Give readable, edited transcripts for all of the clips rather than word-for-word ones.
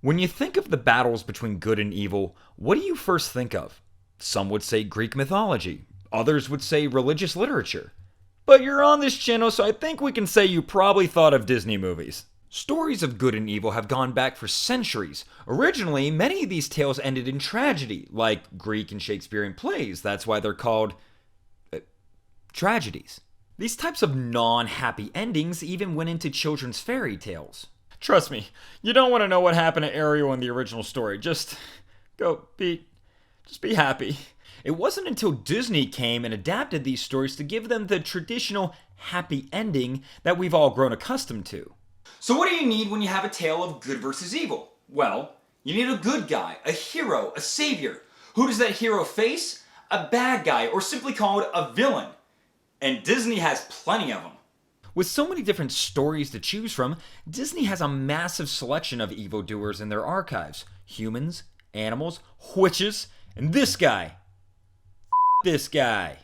When you think of the battles between good and evil, what do you first think of? Some would say Greek mythology, others would say religious literature. But you're on this channel, so I think we can say you probably thought of Disney movies. Stories of good and evil have gone back for centuries. Originally, many of these tales ended in tragedy, like Greek and Shakespearean plays. That's why they're called tragedies. These types of non-happy endings even went into children's fairy tales. Trust me, you don't want to know what happened to Ariel in the original story. Just be happy. It wasn't until Disney came and adapted these stories to give them the traditional happy ending that we've all grown accustomed to. So what do you need when you have a tale of good versus evil? Well, you need a good guy, a hero, a savior. Who does that hero face? A bad guy, or simply called a villain. And Disney has plenty of them. With so many different stories to choose from, Disney has a massive selection of evildoers in their archives. Humans, animals, witches, and this guy. This guy.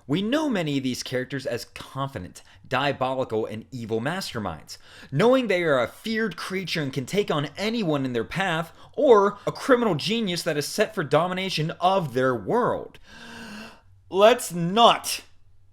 We know many of these characters as confident, diabolical, and evil masterminds, knowing they are a feared creature and can take on anyone in their path, or a criminal genius that is set for domination of their world. Let's not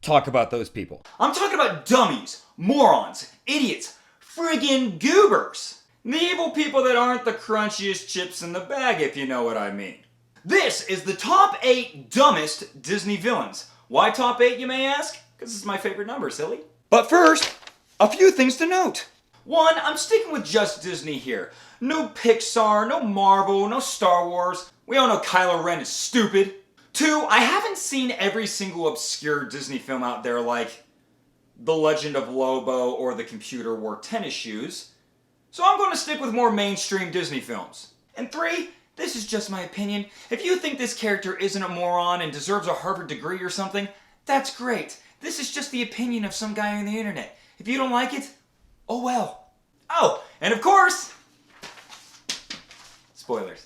talk about those people. I'm talking about dummies, morons, idiots, friggin' goobers. The evil people that aren't the crunchiest chips in the bag, if you know what I mean. This is the top 8 dumbest Disney villains. Why top 8, you may ask? Because it's my favorite number, silly. But first, a few things to note. 1, I'm sticking with just Disney here. No Pixar, no Marvel, no Star Wars. We all know Kylo Ren is stupid. 2, I haven't seen every single obscure Disney film out there like The Legend of Lobo or The Computer Wore Tennis Shoes. So I'm going to stick with more mainstream Disney films. And 3, this is just my opinion. If you think this character isn't a moron and deserves a Harvard degree or something, that's great. This is just the opinion of some guy on the internet. If you don't like it, oh well. Oh, and of course, spoilers.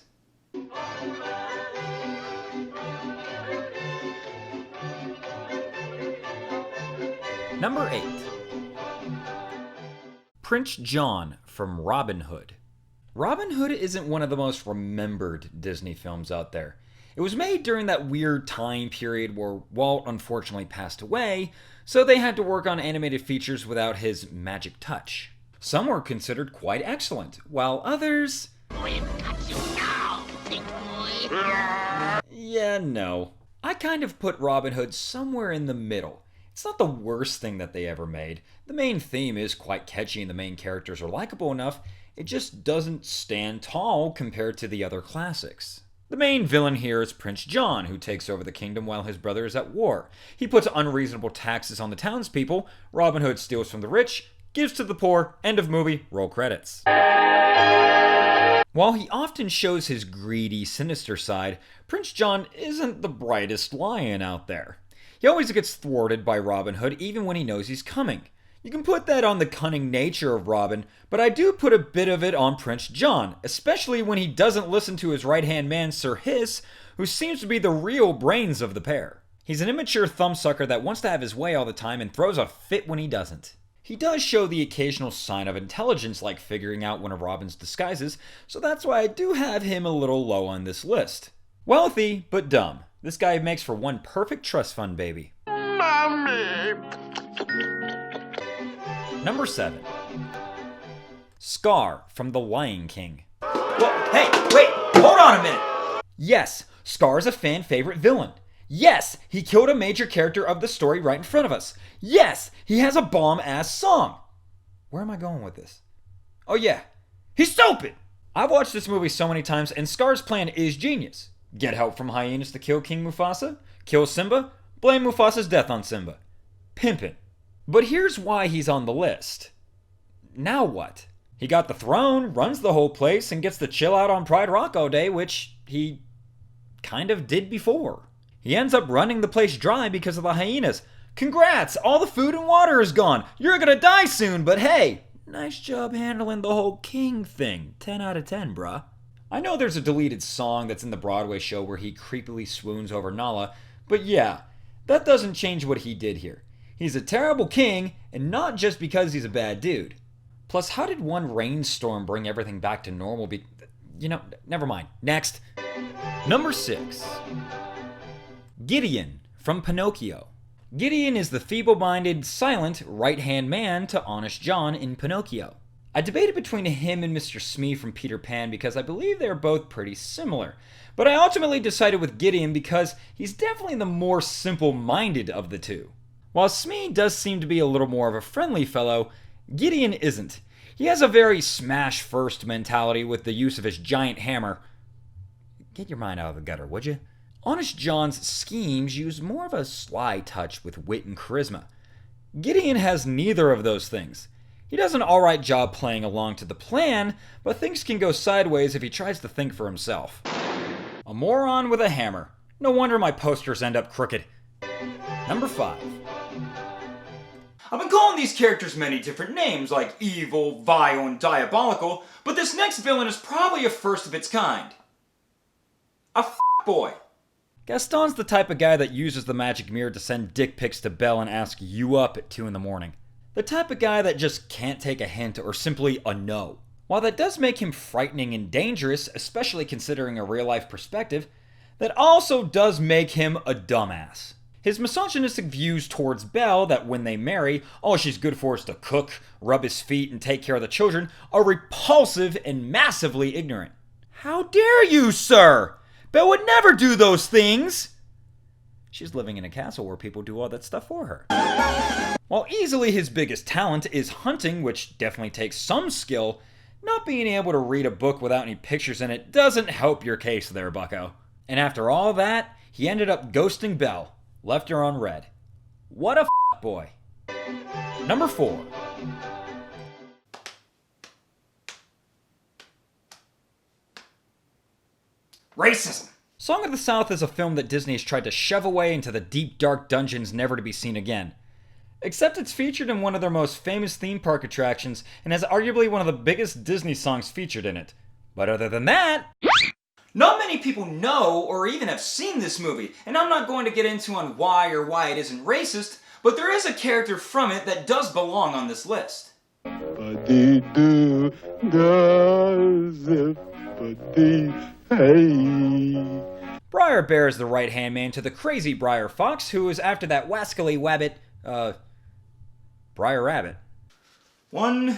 Number 8. Prince John from Robin Hood. Robin Hood isn't one of the most remembered Disney films out there. It was made during that weird time period where Walt unfortunately passed away, so they had to work on animated features without his magic touch. Some were considered quite excellent, while others... We've got you now, big boy. Yeah, no. I kind of put Robin Hood somewhere in the middle. It's not the worst thing that they ever made. The main theme is quite catchy and the main characters are likable enough. It just doesn't stand tall compared to the other classics. The main villain here is Prince John, who takes over the kingdom while his brother is at war. He puts unreasonable taxes on the townspeople, Robin Hood steals from the rich, gives to the poor, end of movie, roll credits. While he often shows his greedy, sinister side, Prince John isn't the brightest lion out there. He always gets thwarted by Robin Hood even when he knows he's coming. You can put that on the cunning nature of Robin, but I do put a bit of it on Prince John, especially when he doesn't listen to his right-hand man Sir Hiss, who seems to be the real brains of the pair. He's an immature thumbsucker that wants to have his way all the time and throws a fit when he doesn't. He does show the occasional sign of intelligence like figuring out one of Robin's disguises, so that's why I do have him a little low on this list. Wealthy, but dumb. This guy makes for one perfect trust fund baby. Mommy. Number 7. Scar from The Lion King. Well, hey, wait, hold on a minute. Yes, Scar is a fan favorite villain. Yes, he killed a major character of the story right in front of us. Yes, he has a bomb-ass song. Where am I going with this? Oh yeah, he's stupid. I've watched this movie so many times and Scar's plan is genius. Get help from hyenas to kill King Mufasa? Kill Simba? Blame Mufasa's death on Simba. Pimpin'. But here's why he's on the list. Now what? He got the throne, runs the whole place, and gets to chill out on Pride Rock all day, which he kind of did before. He ends up running the place dry because of the hyenas. Congrats! All the food and water is gone. You're gonna die soon, but hey, nice job handling the whole king thing. 10 out of 10, bruh. I know there's a deleted song that's in the Broadway show where he creepily swoons over Nala, but yeah, that doesn't change what he did here. He's a terrible king, and not just because he's a bad dude. Plus, how did one rainstorm bring everything back to normal? Never mind. Next. Number 6. Gideon from Pinocchio. Gideon is the feeble-minded, silent, right-hand man to Honest John in Pinocchio. I debated between him and Mr. Smee from Peter Pan because I believe they are both pretty similar. But I ultimately decided with Gideon because he's definitely the more simple-minded of the two. While Smee does seem to be a little more of a friendly fellow, Gideon isn't. He has a very smash-first mentality with the use of his giant hammer. Get your mind out of the gutter, would you? Honest John's schemes use more of a sly touch with wit and charisma. Gideon has neither of those things. He does an alright job playing along to the plan, but things can go sideways if he tries to think for himself. A moron with a hammer. No wonder my posters end up crooked. Number 5. I've been calling these characters many different names, like evil, vile, and diabolical, but this next villain is probably a first of its kind. A boy. Gaston's the type of guy that uses the magic mirror to send dick pics to Belle and ask you up at 2 in the morning. The type of guy that just can't take a hint or simply a no. While that does make him frightening and dangerous, especially considering a real-life perspective, that also does make him a dumbass. His misogynistic views towards Belle, that when they marry, all she's good for is to cook, rub his feet, and take care of the children, are repulsive and massively ignorant. How dare you, sir! Belle would never do those things! She's living in a castle where people do all that stuff for her. While easily his biggest talent is hunting, which definitely takes some skill, not being able to read a book without any pictures in it doesn't help your case there, bucko. And after all that, he ended up ghosting Belle, left her on red. What a boy. Number 4. Racism. Song of the South is a film that Disney has tried to shove away into the deep, dark dungeons never to be seen again. Except it's featured in one of their most famous theme park attractions and has arguably one of the biggest Disney songs featured in it. But other than that, not many people know or even have seen this movie, and I'm not going to get into on why it isn't racist, but there is a character from it that does belong on this list. Briar Bear is the right-hand man to the crazy Briar Fox, who is after that wascally wabbit, Briar Rabbit. 1,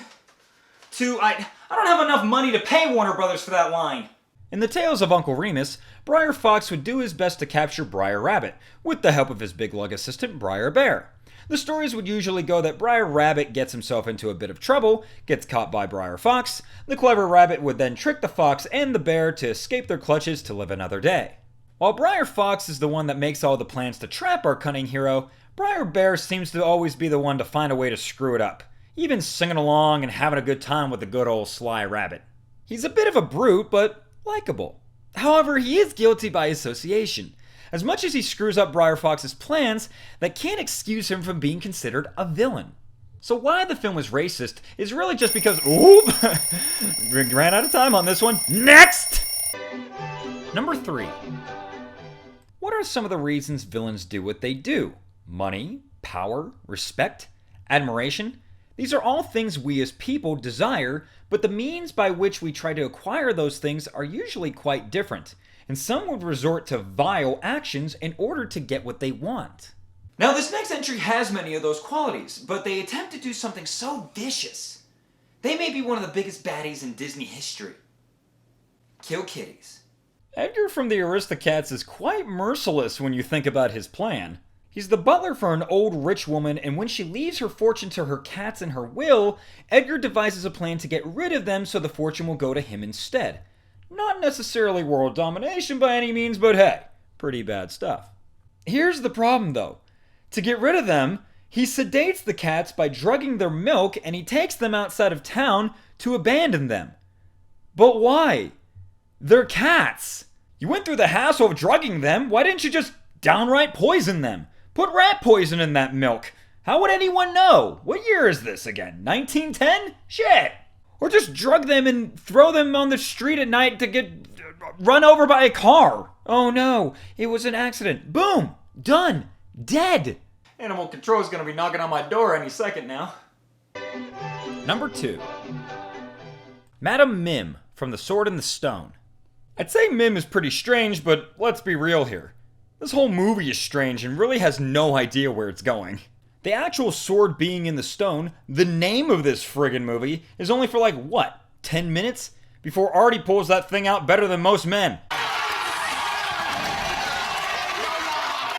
2, I don't have enough money to pay Warner Brothers for that line. In the Tales of Uncle Remus, Briar Fox would do his best to capture Briar Rabbit, with the help of his big lug assistant, Briar Bear. The stories would usually go that Briar Rabbit gets himself into a bit of trouble, gets caught by Briar Fox, the clever rabbit would then trick the fox and the bear to escape their clutches to live another day. While Briar Fox is the one that makes all the plans to trap our cunning hero, Briar Bear seems to always be the one to find a way to screw it up, even singing along and having a good time with the good old sly rabbit. He's a bit of a brute, but likable. However, he is guilty by association. As much as he screws up Briar Fox's plans, that can't excuse him from being considered a villain. So why the film is racist is really just because, ran out of time on this one. Next! Number 3. What are some of the reasons villains do what they do? Money, power, respect, admiration? These are all things we as people desire, but the means by which we try to acquire those things are usually quite different, and some would resort to vile actions in order to get what they want. Now this next entry has many of those qualities, but they attempt to do something so vicious. They may be one of the biggest baddies in Disney history. Kill kitties. Edgar from the Aristocats is quite merciless when you think about his plan. He's the butler for an old rich woman, and when she leaves her fortune to her cats and her will, Edgar devises a plan to get rid of them so the fortune will go to him instead. Not necessarily world domination by any means, but hey, pretty bad stuff. Here's the problem though. To get rid of them, he sedates the cats by drugging their milk, and he takes them outside of town to abandon them. But why? They're cats. You went through the hassle of drugging them, why didn't you just downright poison them? Put rat poison in that milk. How would anyone know? What year is this again? 1910? Shit! Or just drug them and throw them on the street at night to get run over by a car. Oh no, it was an accident. Boom! Done! Dead! Animal control is gonna be knocking on my door any second now. Number 2. Madam Mim from The Sword and the Stone. I'd say Mim is pretty strange, but let's be real here. This whole movie is strange and really has no idea where it's going. The actual sword being in the stone, the name of this friggin' movie, is only for 10 minutes? Before Artie pulls that thing out better than most men.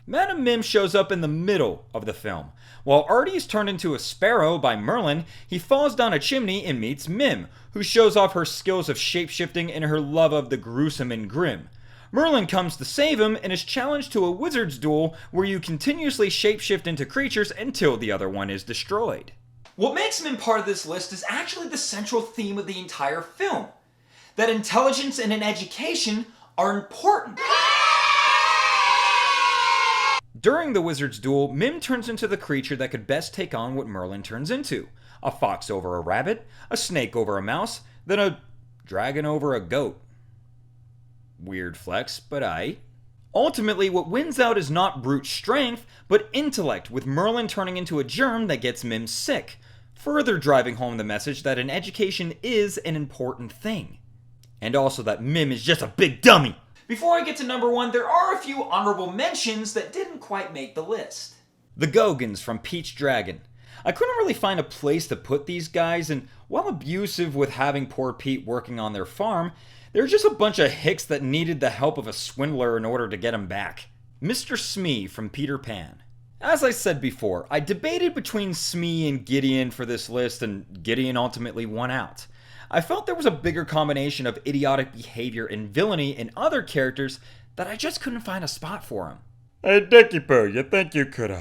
Madam Mim shows up in the middle of the film. While Artie is turned into a sparrow by Merlin, he falls down a chimney and meets Mim, who shows off her skills of shapeshifting and her love of the gruesome and grim. Merlin comes to save him and is challenged to a wizard's duel where you continuously shapeshift into creatures until the other one is destroyed. What makes him part of this list is actually the central theme of the entire film. That intelligence and an education are important. During the wizard's duel, Mim turns into the creature that could best take on what Merlin turns into. A fox over a rabbit, a snake over a mouse, then a dragon over a goat. Weird flex, but Ultimately, what wins out is not brute strength, but intellect, with Merlin turning into a germ that gets Mim sick, further driving home the message that an education is an important thing. And also that Mim is just a big dummy. Before I get to number 1, there are a few honorable mentions that didn't quite make the list. The Gogans from Peach Dragon. I couldn't really find a place to put these guys, and while abusive with having poor Pete working on their farm, they're just a bunch of hicks that needed the help of a swindler in order to get him back. Mr. Smee from Peter Pan. As I said before, I debated between Smee and Gideon for this list, and Gideon ultimately won out. I felt there was a bigger combination of idiotic behavior and villainy in other characters that I just couldn't find a spot for him. Hey Dickie Poo, you think you could,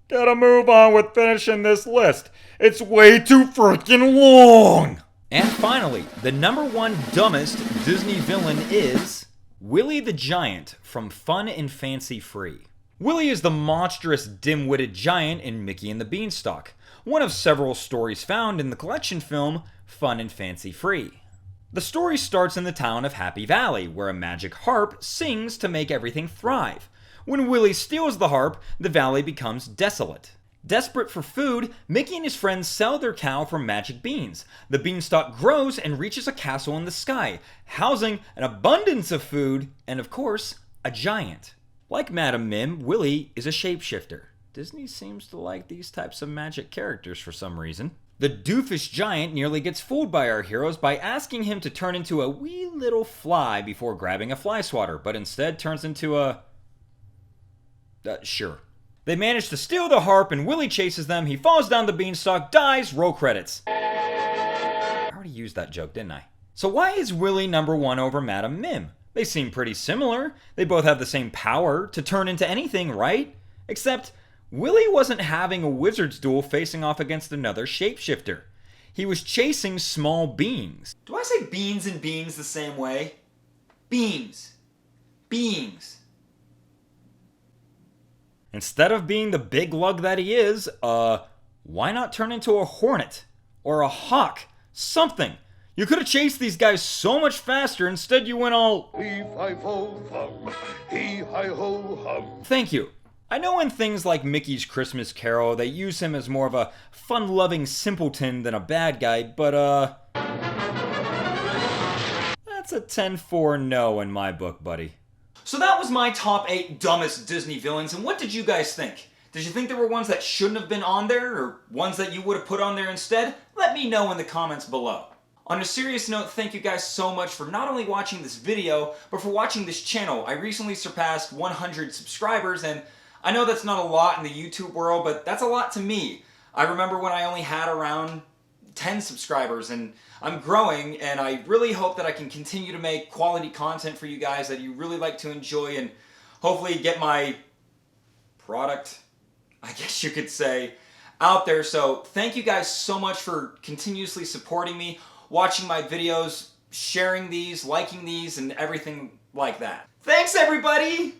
gotta move on with finishing this list? It's way too freaking long! And finally, the number 1 dumbest Disney villain is Willie the Giant from Fun and Fancy Free. Willie is the monstrous, dim-witted giant in Mickey and the Beanstalk, one of several stories found in the collection film Fun and Fancy Free. The story starts in the town of Happy Valley, where a magic harp sings to make everything thrive. When Willie steals the harp, the valley becomes desolate. Desperate for food, Mickey and his friends sell their cow for magic beans. The beanstalk grows and reaches a castle in the sky, housing an abundance of food and, of course, a giant. Like Madam Mim, Willie is a shapeshifter. Disney seems to like these types of magic characters for some reason. The doofus giant nearly gets fooled by our heroes by asking him to turn into a wee little fly before grabbing a fly swatter, but instead turns into a... sure. They manage to steal the harp and Willie chases them, he falls down the beanstalk, dies, roll credits. I already used that joke, didn't I? So why is Willie number 1 over Madam Mim? They seem pretty similar. They both have the same power to turn into anything, right? Except Willie wasn't having a wizard's duel facing off against another shapeshifter. He was chasing small beings. Do I say beans and beings the same way? Beings. Beings. Instead of being the big lug that he is, why not turn into a hornet? Or a hawk? Something. You could have chased these guys so much faster, instead you went all... Hee-hi-ho-hum, hee-hi-ho-hum. Thank you. I know in things like Mickey's Christmas Carol, they use him as more of a fun-loving simpleton than a bad guy, but that's a 10-4 no in my book, buddy. So that was my top 8 dumbest Disney villains, and what did you guys think? Did you think there were ones that shouldn't have been on there, or ones that you would have put on there instead? Let me know in the comments below. On a serious note, thank you guys so much for not only watching this video, but for watching this channel. I recently surpassed 100 subscribers, and I know that's not a lot in the YouTube world, but that's a lot to me. I remember when I only had around 10 subscribers, and I'm growing, and I really hope that I can continue to make quality content for you guys that you really like to enjoy, and hopefully get my product, I guess you could say, out there. So thank you guys so much for continuously supporting me, watching my videos, sharing these, liking these, and everything like that. Thanks, everybody!